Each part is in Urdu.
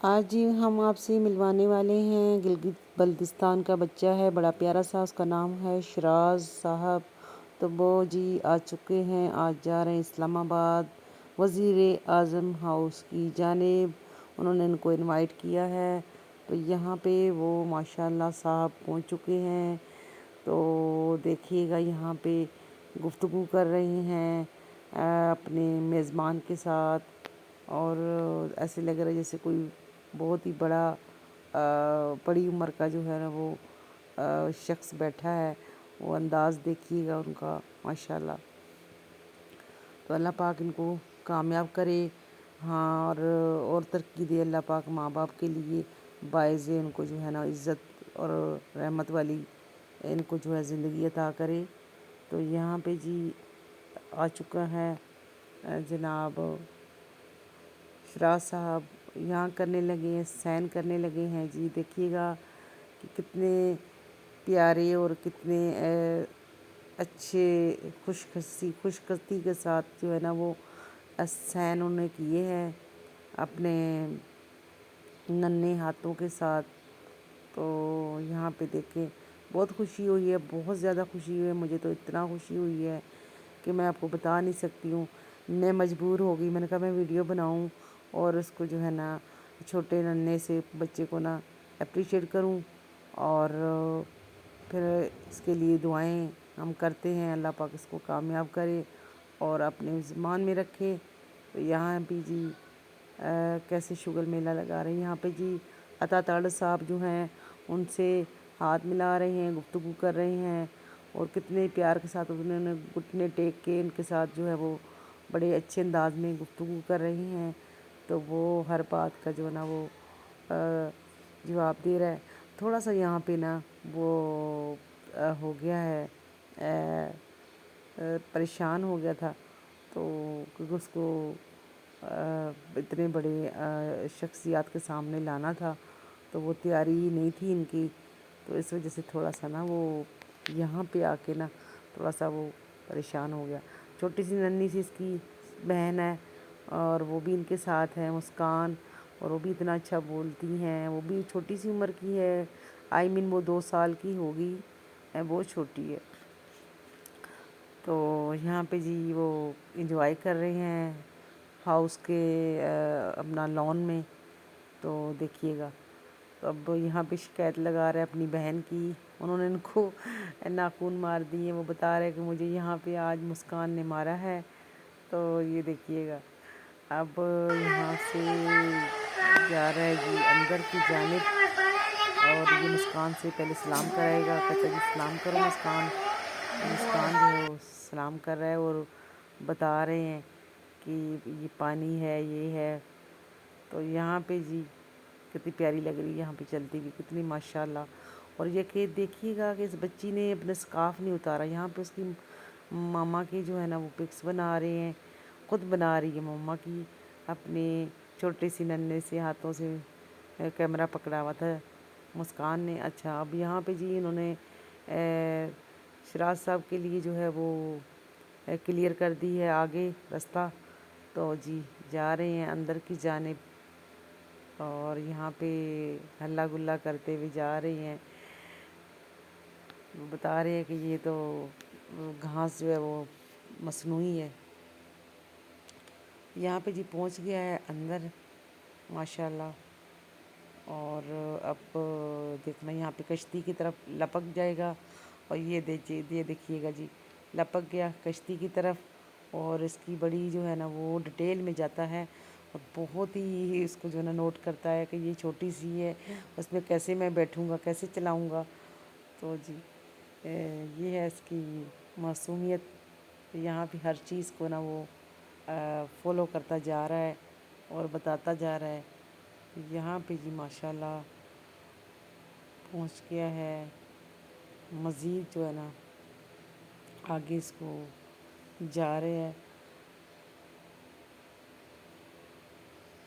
آج جی ہم آپ سے ملوانے والے ہیں گلگت بلتستان کا بچہ ہے، بڑا پیارا سا، اس کا نام ہے شراز صاحب۔ تو وہ جی آ چکے ہیں، آج جا رہے ہیں اسلام آباد وزیر اعظم ہاؤس کی جانب، انہوں نے ان کو انوائٹ کیا ہے۔ تو یہاں پہ وہ ماشاءاللہ صاحب پہنچ چکے ہیں۔ تو دیکھیے گا یہاں پہ گفتگو کر رہے ہیں اپنے میزبان کے ساتھ، اور ایسے لگ رہا ہے جیسے کوئی بہت ہی بڑی عمر کا جو ہے نا وہ شخص بیٹھا ہے۔ وہ انداز دیکھیے گا ان کا ماشاءاللہ۔ تو اللہ پاک ان کو کامیاب کرے، ہاں، اور ترقی دے اللہ پاک، ماں باپ کے لیے باعث ان کو جو ہے نا عزت اور رحمت والی ان کو جو ہے زندگی عطا کرے۔ تو یہاں پہ جی آ چکا ہے جناب شراز صاحب، یہاں کرنے لگے ہیں، سین کرنے لگے ہیں جی۔ دیکھیے گا کہ کتنے پیارے اور کتنے اچھے خوش قسمتی کے ساتھ جو ہے نا وہ سین انہوں نے کیے ہیں اپنے ننھے ہاتھوں کے ساتھ۔ تو یہاں پہ دیکھیں بہت خوشی ہوئی ہے، بہت زیادہ خوشی ہوئی ہے، مجھے تو اتنا خوشی ہوئی ہے کہ میں آپ کو بتا نہیں سکتی ہوں۔ میں مجبور ہو گئی، میں نے کہا میں ویڈیو بناؤں اور اس کو جو ہے نا چھوٹے ننھے سے بچے کو نا اپریشیٹ کروں، اور پھر اس کے لیے دعائیں ہم کرتے ہیں، اللہ پاک اس کو کامیاب کرے اور اپنے زمان میں رکھے۔ تو یہاں بھی جی کیسے شگل میلہ لگا رہے ہیں، یہاں پہ جی عطا تاڑ صاحب جو ہیں ان سے ہاتھ ملا رہے ہیں، گفتگو کر رہے ہیں، اور کتنے پیار کے ساتھ انہوں نے گھٹنے ٹیک کے ان کے ساتھ جو ہے وہ بڑے اچھے انداز میں گفتگو کر رہے ہیں۔ تو وہ ہر بات کا جو ہے نا وہ جواب دے رہا ہے۔ تھوڑا سا یہاں پہ نا وہ ہو گیا ہے، پریشان ہو گیا تھا، تو کیونکہ اس کو اتنے بڑے شخصیات کے سامنے لانا تھا، تو وہ تیاری نہیں تھی ان کی، تو اس وجہ سے تھوڑا سا نا وہ یہاں پہ آ کے نا تھوڑا سا وہ پریشان ہو گیا۔ چھوٹی سی ننھی سی اس کی بہن ہے، اور وہ بھی ان کے ساتھ ہے، مسکان، اور وہ بھی اتنا اچھا بولتی ہیں، وہ بھی چھوٹی سی عمر کی ہے، وہ 2 سال کی ہوگی، بہت چھوٹی ہے۔ تو یہاں پہ جی وہ انجوائے کر رہے ہیں ہاؤس کے اپنا لان میں۔ تو دیکھیے گا، تو اب یہاں پہ شکایت لگا رہا ہے اپنی بہن کی، انہوں نے ان کو ناخون مار دی ہیں، وہ بتا رہے ہیں کہ مجھے یہاں پہ آج مسکان نے مارا ہے۔ تو یہ دیکھیے گا، اب یہاں سے جا رہا ہے جی اندر کی جانب، اور یہ مسکان سے پہلے سلام کرائے گا، کہتا جی سلام کرو مسکان۔ مسکان جو ہے وہ سلام کر رہا ہے، اور بتا رہے ہیں کہ یہ پانی ہے، یہ ہے۔ تو یہاں پہ جی کتنی پیاری لگ رہی ہے یہاں پہ چلتی ہوئی، کتنی ماشاءاللہ۔ اور یہ کہ دیکھیے گا کہ اس بچی نے اپنا سکارف نہیں اتارا، یہاں پہ اس کی ماما کی جو ہے نا وہ پکس بنا رہے ہیں، خود بنا رہی ہے ماما کی، اپنے چھوٹے سی ننھے سے ہاتھوں سے کیمرہ پکڑا ہوا تھا مسکان نے۔ اچھا، اب یہاں پہ جی انہوں نے شراز صاحب کے لیے جو ہے وہ کلیئر کر دی ہے آگے رستہ، تو جی جا رہے ہیں اندر کی جانب، اور یہاں پہ ہلہ گلہ کرتے ہوئے جا رہے ہیں۔ وہ بتا رہے ہیں کہ یہ تو گھاس جو ہے وہ مصنوعی ہے۔ یہاں پہ جی پہنچ گیا ہے اندر ماشاءاللہ، اور اب دیکھنا یہاں پہ کشتی کی طرف لپک جائے گا، اور یہ دیکھیے گا جی لپک گیا کشتی کی طرف، اور اس کی بڑی جو ہے نا وہ ڈیٹیل میں جاتا ہے، اور بہت ہی اس کو جو ہے نا نوٹ کرتا ہے کہ یہ چھوٹی سی ہے، اس میں کیسے میں بیٹھوں گا، کیسے چلاؤں گا۔ تو جی یہ ہے اس کی معصومیت، یہاں پہ ہر چیز کو نا وہ فالو کرتا جا رہا ہے اور بتاتا جا رہا ہے۔ یہاں پہ جی ماشاءاللہ پہنچ گیا ہے، مزید جو ہے نا آگے اس کو جا رہے ہیں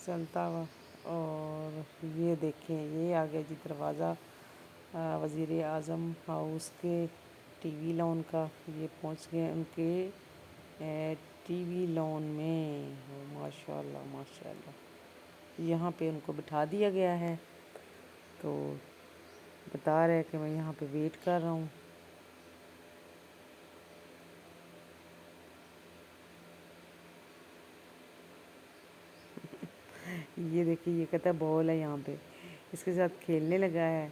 چلتا ہوا، اور یہ دیکھیں یہ آ گیا جی دروازہ وزیر اعظم ہاؤس کے ٹی وی لان کا، یہ پہنچ گئے ان کے ٹی وی لان میں، ماشاءاللہ ماشاءاللہ۔ یہاں پہ ان کو بٹھا دیا گیا ہے، تو بتا رہے کہ میں یہاں پہ ویٹ کر رہا ہوں۔ یہ دیکھیے، یہ کہتا ہے بال ہے یہاں پہ، اس کے ساتھ کھیلنے لگا ہے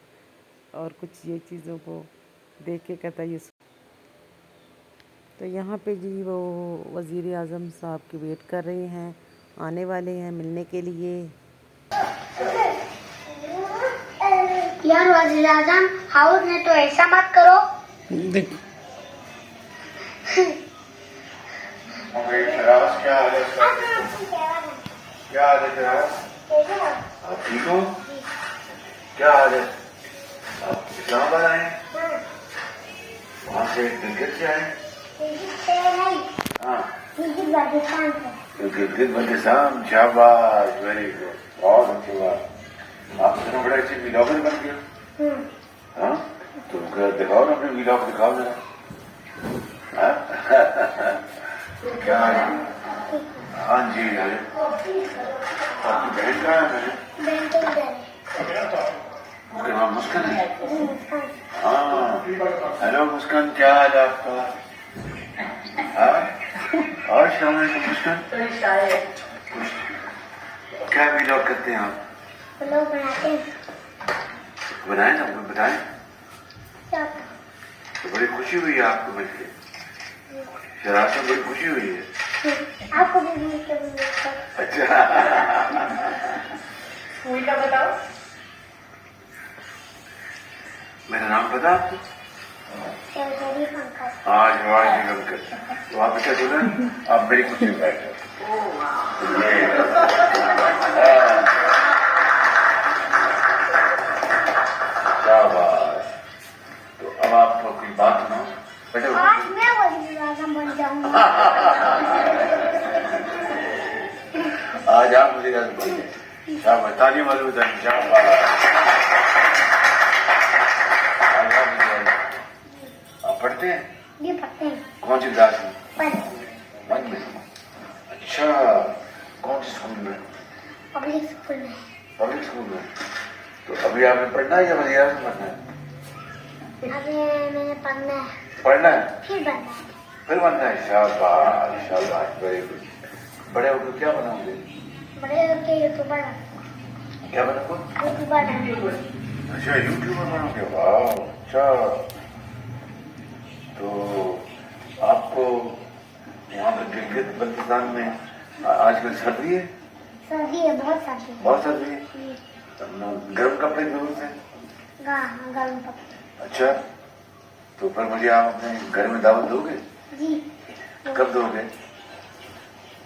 اور کچھ یہ چیزوں کو دیکھ کے کہتا ہے یہ۔ تو یہاں پہ جی وہ وزیر اعظم صاحب کی ویٹ کر رہے ہیں، آنے والے ہیں ملنے کے لیے۔ یار وزیر اعظم ہاؤس میں تو ایسا مت کرو۔ کیا حال ہے جناب؟ آپ ٹھیک ہو؟ کیا حال ہے؟ آپ اسلام آباد آئے ہیں؟ وہاں سے گلگت سے آئے ہیں؟ ہاں گلگت بلتستان، شاباش، ویری گڈ، بہت اچھی بات۔ آپ اتنا بڑے اچھے ویلاگر بن گئے۔ ہاں تو دکھاؤ نا اپنے ویلاگ، دکھاؤ ذرا۔ کیا ہے؟ ہاں جی، آپ کی بہن کہاں ہے؟ اس کا نام مسکن ہے؟ ہاں، ہیلو مسکن، کیا حال ہے آپ کا؟ اور السلام علیکم مسکن، کیا ویلاگ کرتے ہیں آپ؟ لوگ بناتے ہیں، بنائیں نا، بتائیں۔ تو بڑی خوشی ہوئی ہے آپ کو مل کے، شراب سے بڑی خوشی ہوئی ہے۔ آپ کو بھی مل کے اچھا، اسکول کا بتاؤ۔ میرا نام پتا آپ کو؟ شہزادی پنکج۔ ہاں جواز جی بنکر۔ تو آپ کیا سنیں، آپ میری خوشی میں بیٹھے۔ کیا بات۔ تو اب آپ کو کوئی بات سناؤ بیٹے۔ آج میں وزیر اعظم بن جاؤں گا۔ آج آپ مجھے یاد بولیے، شاباش، تعلیم والے بتائیں، شاباش۔ آج آپ مجھے یاد بولیے۔ آپ پڑھتے ہیں؟ یہ پڑھتے ہیں، کون سی کلاس میں؟ پڑھ ون میں؟ اچھا، کون سی اسکول میں؟ پبلک اسکول میں۔ پبلک اسکول میں۔ تو ابھی آپ نے پڑھنا ہے یا وزیر اعظم بننا ہے؟ ابھی میں نے پڑھنا ہے، پڑھنا ہے پھر بننا ہے۔ پھر بننا ہے، شاباش شاباش، ویری گڈ۔ بڑے ہو کے کیا بناؤں گے؟ بڑے ہو کے یوٹیوبر کیا بناؤں گے؟ یوٹیوبر۔ اچھا، یوٹیوبر بنو گے، واہ، اچھا۔ تو آپ کو یہاں پہ گلگت بلتستان میں آج کل سردی ہے؟ سردی ہے، بہت سردی ہے۔ بہت سردی ہے، گرم کپڑے کی ضرورت ہے۔ گرم کپڑے۔ اچھا، تو پھر مجھے آپ اپنے گھر میں دعوت دو گے؟ جی، کب دو گے؟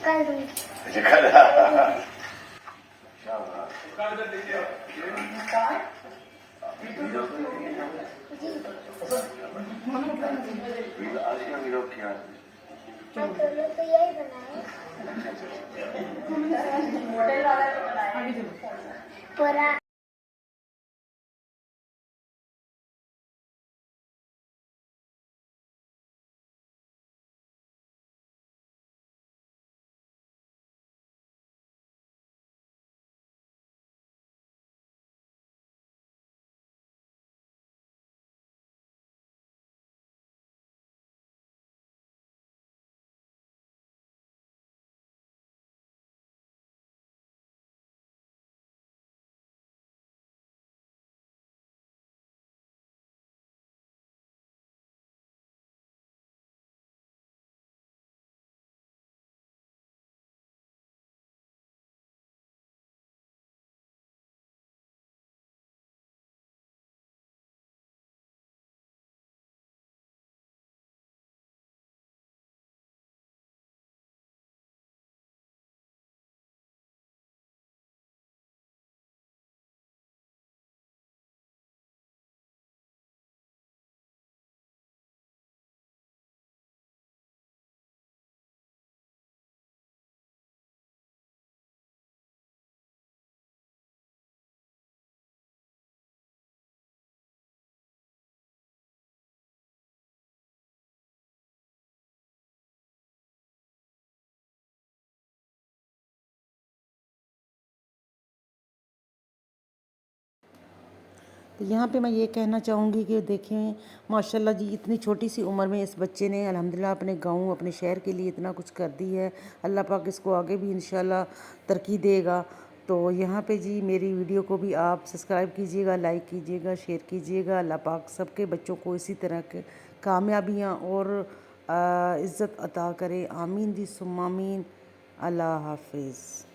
کل دوں گی۔ اچھا، کل۔ آج کا ویلاگ کیا ہے؟ تو یہی بنائے پورا۔ تو یہاں پہ میں یہ کہنا چاہوں گی کہ دیکھیں ماشاءاللہ جی اتنی چھوٹی سی عمر میں اس بچے نے الحمدللہ اپنے گاؤں اپنے شہر کے لیے اتنا کچھ کر دی ہے. اللہ پاک اس کو آگے بھی انشاءاللہ ترقی دے گا. تو یہاں پہ جی میری ویڈیو کو بھی آپ سبسکرائب کیجئے گا، لائک کیجئے گا، شیئر کیجئے گا. اللہ پاک سب کے بچوں کو اسی طرح کے کامیابیاں اور عزت عطا کرے. آمین جی ثم آمین. اللہ حافظ.